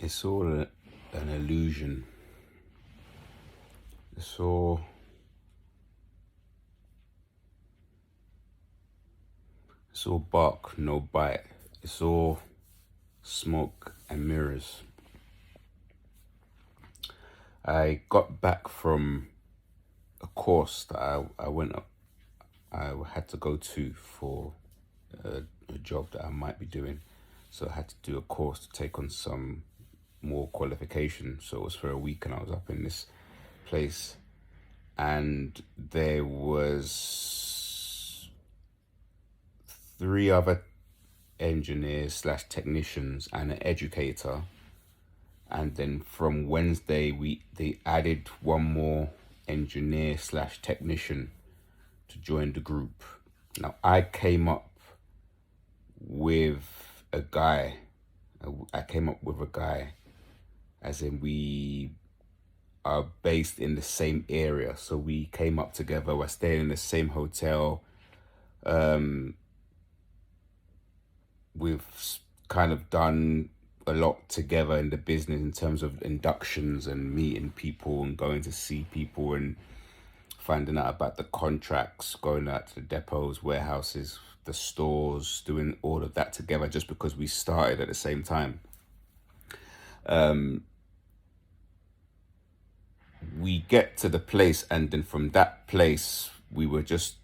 It's all an illusion. It's all bark, no bite. It's all smoke and mirrors. I got back from a course that I went up. I had to go to for a job that I might be doing. So I had to do a course to take on some more qualification. So it was for a week, and I was up in this place, and there was three other engineers slash technicians and an educator. And then from Wednesday, they added one more engineer slash technician to join the group. Now I came up with a guy. As in we are based in the same area, so we came up together. We're staying in the same hotel. We've kind of done a lot together in the business in terms of inductions and meeting people and going to see people and finding out about the contracts, going out to the depots, warehouses, the stores, doing all of that together just because we started at the same time. We get to the place, and then from that place, we were just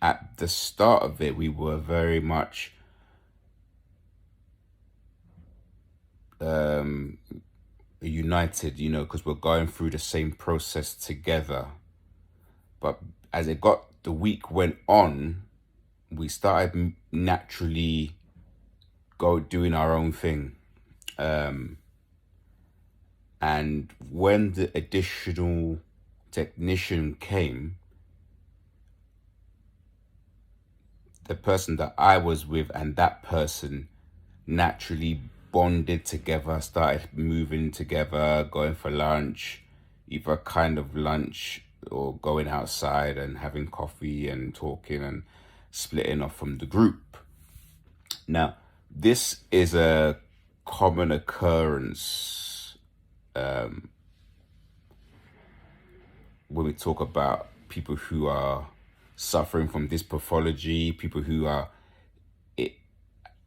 at the start of it, we were very much united, because we're going through the same process together. But as the week went on, we started naturally doing our own thing. And when the additional technician came, the person that I was with and that person naturally bonded together, started moving together, going for lunch, either kind of lunch or going outside and having coffee and talking and splitting off from the group. Now, this is a common occurrence when we talk about people who are suffering from this pathology, people who are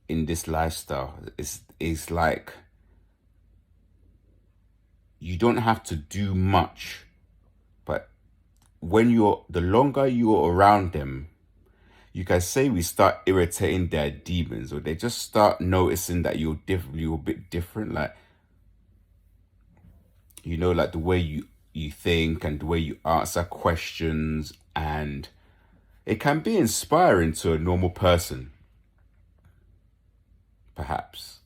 in this lifestyle. It's like you don't have to do much, but the longer you're around them, you can say we start irritating their demons, or they just start noticing that you're a bit different, like like the way you think and the way you answer questions, and it can be inspiring to a normal person, perhaps.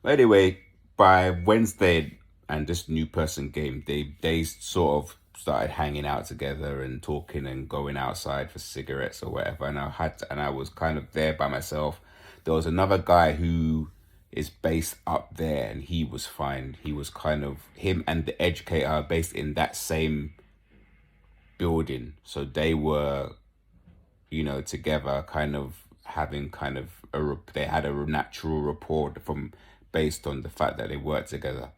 But anyway, by Wednesday and this new person came, they sort of started hanging out together and talking and going outside for cigarettes or whatever. And I was kind of there by myself. There was another guy who is based up there, and he was fine. He was him and the educator are based in that same building, so they were together, kind of having they had a natural rapport based on the fact that they worked together.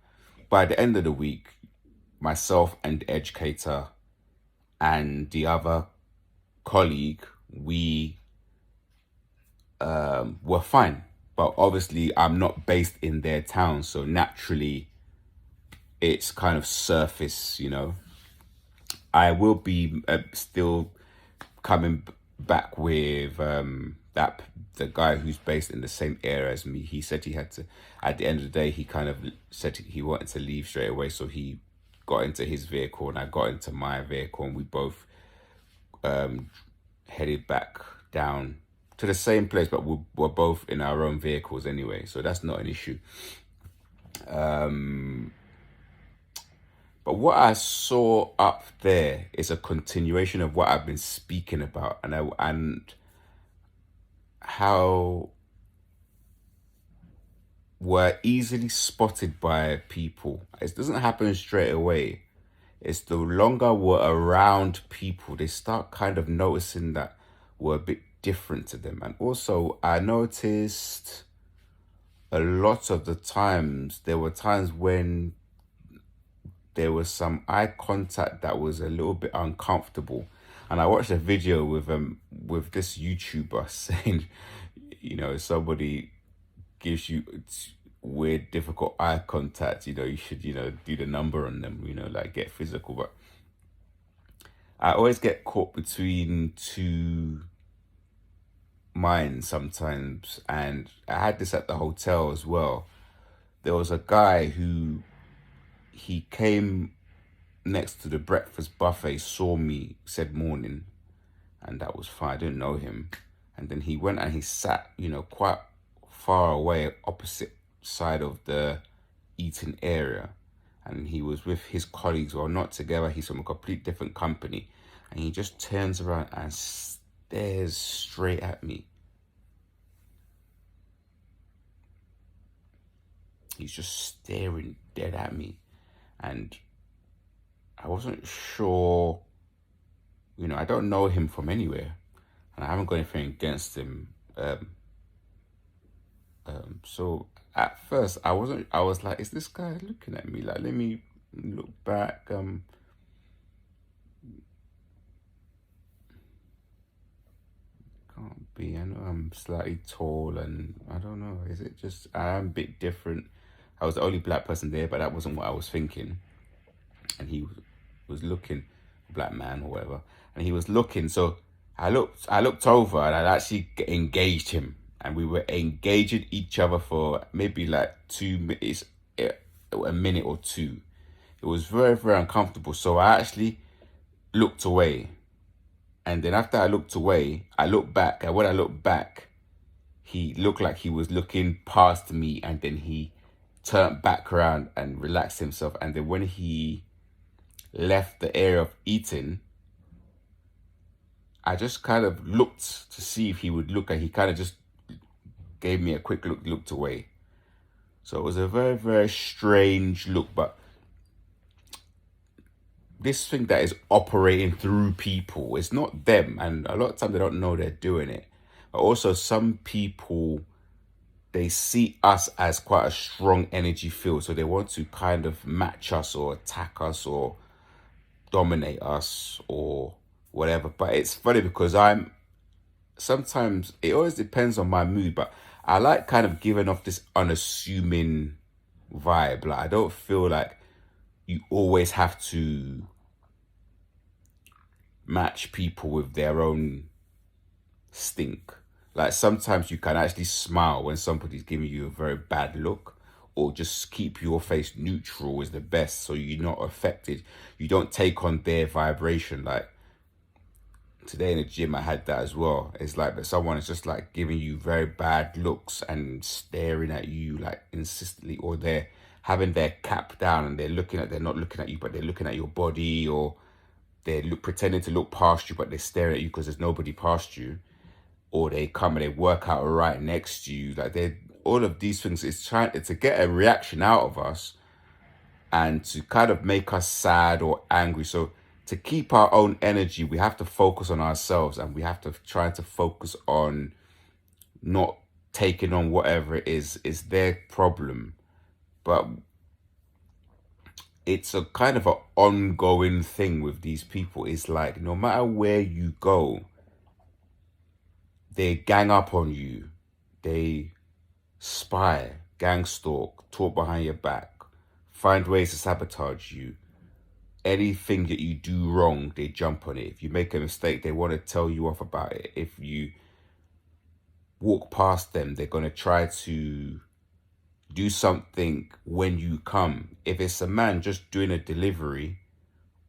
By the end of the week, myself and the educator and the other colleague, we were fine. But obviously I'm not based in their town, so naturally it's kind of surface, I will be still coming back with the guy who's based in the same area as me. He said he had to, at the end of the day, he kind of said he wanted to leave straight away, so he got into his vehicle and I got into my vehicle, and we both headed back down to the same place, but we're both in our own vehicles anyway, so that's not an issue. But what I saw up there is a continuation of what I've been speaking about, and how we're easily spotted by people. It doesn't happen straight away. It's the longer we're around people, they start kind of noticing that we're a bit different to them. And also, I noticed a lot of the times, there were times when there was some eye contact that was a little bit uncomfortable. And I watched a video with this YouTuber saying, somebody gives you weird, difficult eye contact, you should, do the number on them, like get physical. But I always get caught between two minds sometimes. And I had this at the hotel as well. There was a guy who he came next to the breakfast buffet, saw me, said morning, and that was fine. I didn't know him. And then he went and he sat, quite far away, opposite side of the eating area. And he was with his colleagues, or not together, he's from a complete different company. And he just turns around and stares straight at me. He's just staring dead at me. And I wasn't sure, I don't know him from anywhere. And I haven't got anything against him. So at first I was like, is this guy looking at me? Like, let me look back. Can't be. I know I'm slightly tall and I don't know. Is it just I am a bit different? I was the only black person there, but that wasn't what I was thinking. And he was looking, black man or whatever, and he was looking. So I looked over and I actually engaged him, and we were engaging each other for maybe like 2 minutes, a minute or two. It was very, very uncomfortable. So I actually looked away, and then after I looked away, I looked back, and when I looked back, he looked like he was looking past me, and then he turned back around and relaxed himself. And then when he left the area of eating, I just kind of looked to see if he would look, and he kind of just gave me a quick look, looked away. So it was a very, very strange look. But this thing that is operating through people, it's not them, and a lot of times they don't know they're doing it. But also some people, they see us as quite a strong energy field, so they want to kind of match us or attack us or dominate us or whatever. But it's funny because sometimes it always depends on my mood, but I like kind of giving off this unassuming vibe. Like, I don't feel like you always have to match people with their own stink. Like, sometimes you can actually smile when somebody's giving you a very bad look, or just keep your face neutral is the best, so you're not affected. You don't take on their vibration. Like today in the gym, I had that as well. It's like that someone is just like giving you very bad looks and staring at you like insistently, or they're having their cap down and they're not looking at you, but they're looking at your body, or they're pretending to look past you, but they're staring at you because there's nobody past you. Or they come and they work out right next to you. Like, they're all of these things is trying to get a reaction out of us and to kind of make us sad or angry. So to keep our own energy, we have to focus on ourselves, and we have to try to focus on not taking on whatever it is their problem. But it's a kind of an ongoing thing with these people. It's like no matter where you go, they gang up on you. They spy, gang stalk, talk behind your back, find ways to sabotage you. Anything that you do wrong, they jump on it. If you make a mistake, they want to tell you off about it. If you walk past them, they're going to try to do something when you come. If it's a man just doing a delivery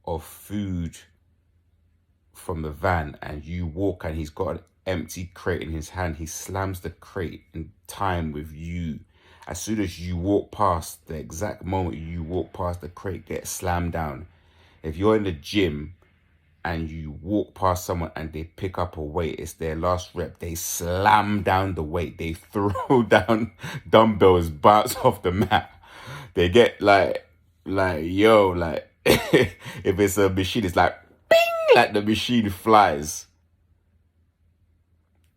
of food from the van and you walk and he's got an empty crate in his hand, he slams the crate in time with you. As soon as you walk past, the exact moment you walk past, the crate gets slammed down. If you're in the gym and you walk past someone and they pick up a weight, it's their last rep, they slam down the weight, they throw down dumbbells, bounce off the mat. They get like yo, like if it's a machine, it's like bing, like the machine flies.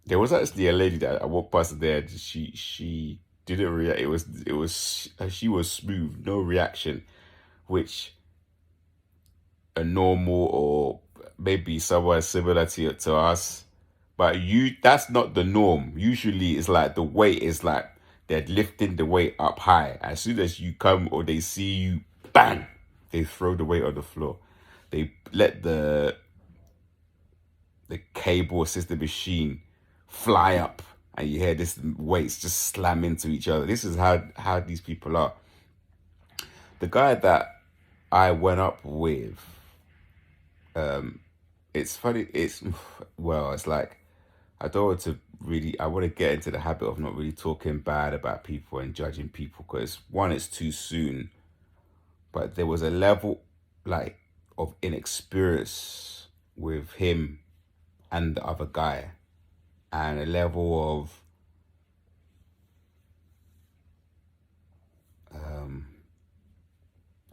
There was actually a lady that I walked past there. She didn't react. She was smooth, no reaction, which a normal or maybe someone similar to us. But that's not the norm. Usually it's like the weight is like they're lifting the weight up high. As soon as you come or they see you, bang, they throw the weight on the floor. They let the cable assisted machine fly up and you hear this weights just slam into each other. This is how these people are. The guy that I went up with, it's funny. It's like I don't want to really. I want to get into the habit of not really talking bad about people and judging people because one, it's too soon. But there was a level like of inexperience with him and the other guy, and a level of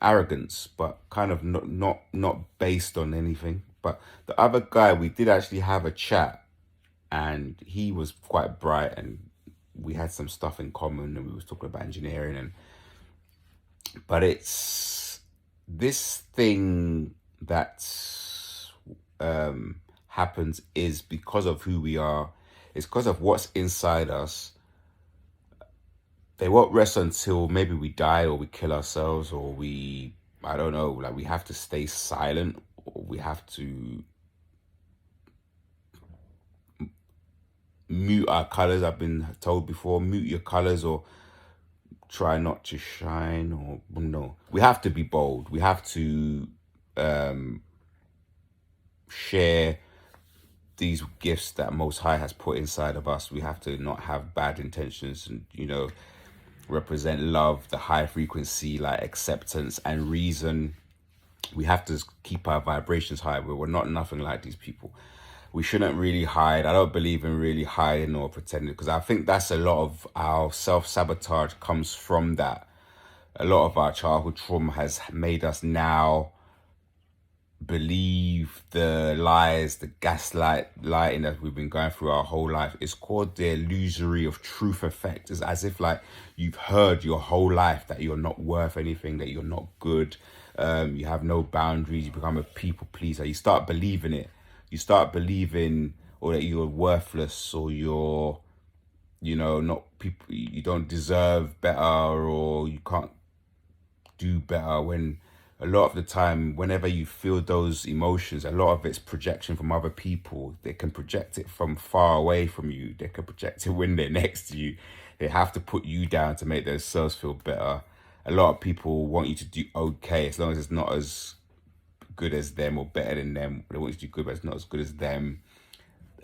arrogance, but kind of not based on anything. But the other guy, we did actually have a chat, and he was quite bright, and we had some stuff in common, and we was talking about engineering, but it's this thing that happens is because of who we are. It's because of what's inside us. They won't rest until maybe we die or we kill ourselves or I don't know, like we have to stay silent or we have to mute our colors. I've been told before, mute your colors or try not to shine, or no. We have to be bold. We have to share these gifts that Most High has put inside of us. We have to not have bad intentions and, represent love, the high frequency, like acceptance and reason. We have to keep our vibrations high. We're not nothing like these people. We shouldn't really hide. I don't believe in really hiding or pretending, because I think that's a lot of our self-sabotage comes from that. A lot of our childhood trauma has made us now believe the lies, the lighting that we've been going through our whole life. It's called the illusory of truth effect. It's as if like you've heard your whole life that you're not worth anything, that you're not good, you have no boundaries, you become a people pleaser. You start believing it. You start believing or that you're worthless or you're, not people, you don't deserve better or you can't do better, when a lot of the time, whenever you feel those emotions, a lot of it's projection from other people. They can project it from far away from you. They can project it when they're next to you. They have to put you down to make themselves feel better. A lot of people want you to do okay, as long as it's not as good as them or better than them. They want you to do good, but it's not as good as them.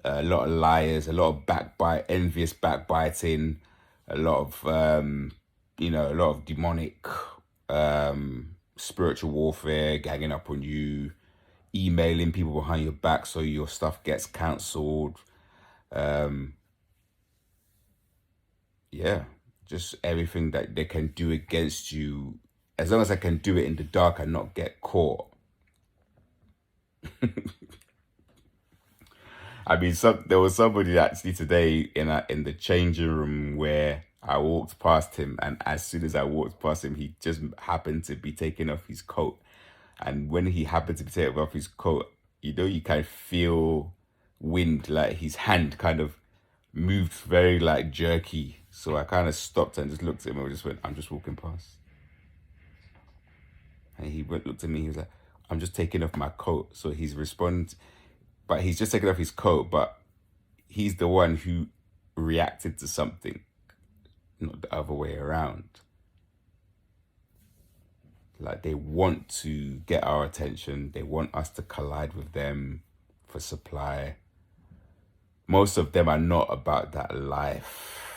A lot of liars, a lot of envious backbiting, a lot of, a lot of demonic, spiritual warfare, ganging up on you, emailing people behind your back so your stuff gets cancelled. Just everything that they can do against you, as long as I can do it in the dark and not get caught. I mean, there was somebody actually today in the changing room where I walked past him, and as soon as I walked past him, he just happened to be taking off his coat. And when he happened to be taking off his coat, you kind of feel wind, like his hand kind of moved very like jerky. So I kind of stopped and just looked at him and just went, "I'm just walking past." And he looked at me, he was like, "I'm just taking off my coat." So he's responded, but he's just taking off his coat, but he's the one who reacted to something, not the other way around. Like they want to get our attention. They want us to collide with them for supply. Most of them are not about that life.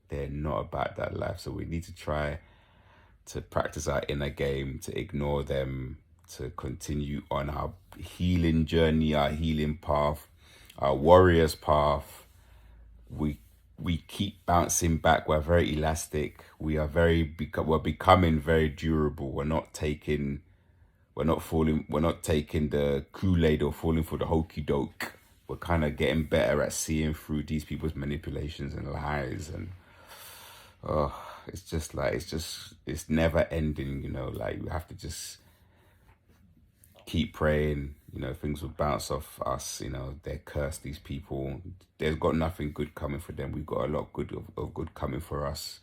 They're not about that life. So we need to try to practice our inner game, to ignore them, to continue on our healing journey, our healing path, our warrior's path. We keep bouncing back. We're very elastic. We're becoming very durable. We're not taking the Kool-Aid or falling for the hokey doke. We're kind of getting better at seeing through these people's manipulations and lies. And Oh, it's just like it's never ending. Like you have to just keep praying. Things will bounce off us. They're cursed. These people, there's got nothing good coming for them. We've got a lot of good coming for us.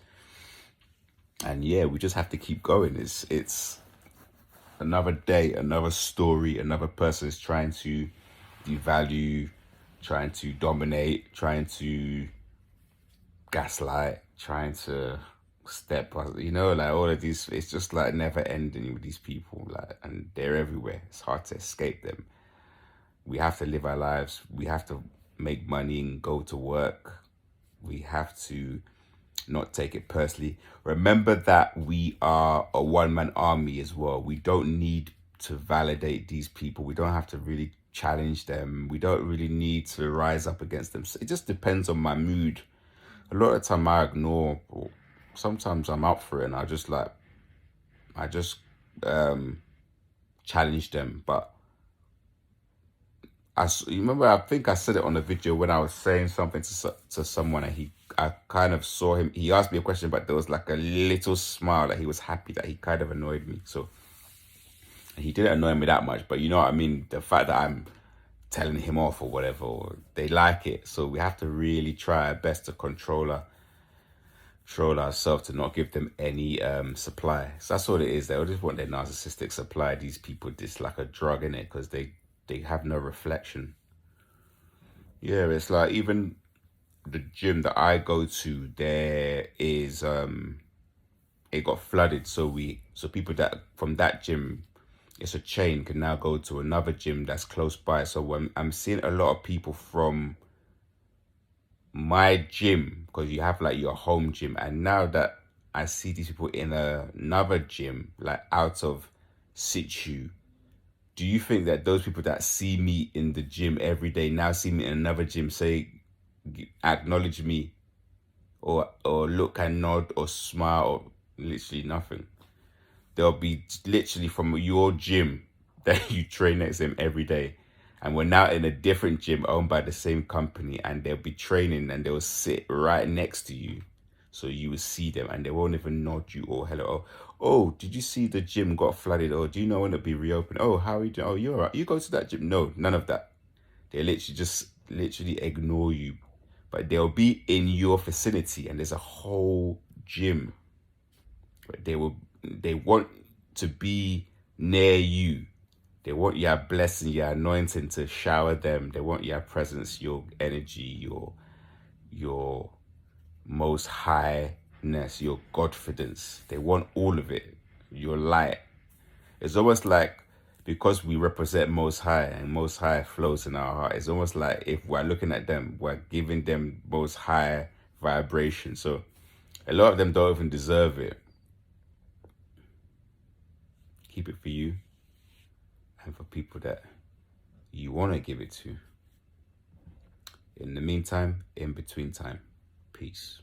And yeah, we just have to keep going. It's another day, another story, another person is trying to devalue, trying to dominate, trying to gaslight, trying to like all of these. It's just like never ending with these people, like, and they're everywhere. It's hard to escape them. We have to live our lives. We have to make money and go to work. We have to not take it personally. Remember that we are a one-man army as well. We don't need to validate these people. We don't have to really challenge them. We don't really need to rise up against them. So it just depends on my mood. A lot of the time I ignore, or sometimes I'm up for it and I just challenge them. But you remember, I think I said it on the video when I was saying something to someone, and I kind of saw him. He asked me a question, but there was like a little smile that he was happy, that he kind of annoyed me. So he didn't annoy me that much, but you know what I mean. The fact that I'm telling him off or whatever, or they like it. So we have to really try our best to control ourselves, to not give them any supply. So that's what it is. They all just want their narcissistic supply. These people, just like a drug in it, because they have no reflection. Yeah, it's like even the gym that I go to, there is it got flooded, so people that from that gym, it's a chain, can now go to another gym that's close by. So when I'm seeing a lot of people from my gym, because you have like your home gym, and now that I see these people in another gym, like out of situ, do you think that those people that see me in the gym every day now see me in another gym, say, acknowledge me, or look and nod or smile, or literally nothing? They'll be literally from your gym that you train next to them every day, and we're now in a different gym owned by the same company, and they'll be training and they'll sit right next to you, so you will see them and they won't even nod you or hello. Oh, did you see the gym got flooded? Or do you know when it'll be reopened? Oh, how are you doing? Oh, you're all right. You go to that gym? No, none of that. They literally ignore you, but they'll be in your vicinity, and there's a whole gym. But they want to be near you. They want your blessing, your anointing to shower them. They want your presence, your energy, your most highness, your godfidence. They want all of it. Your light. It's almost like, because we represent Most High and Most High flows in our heart, it's almost like if we're looking at them, we're giving them Most High vibration. So a lot of them don't even deserve it. Keep it for you and for people that you want to give it to. In the meantime, in between time, peace.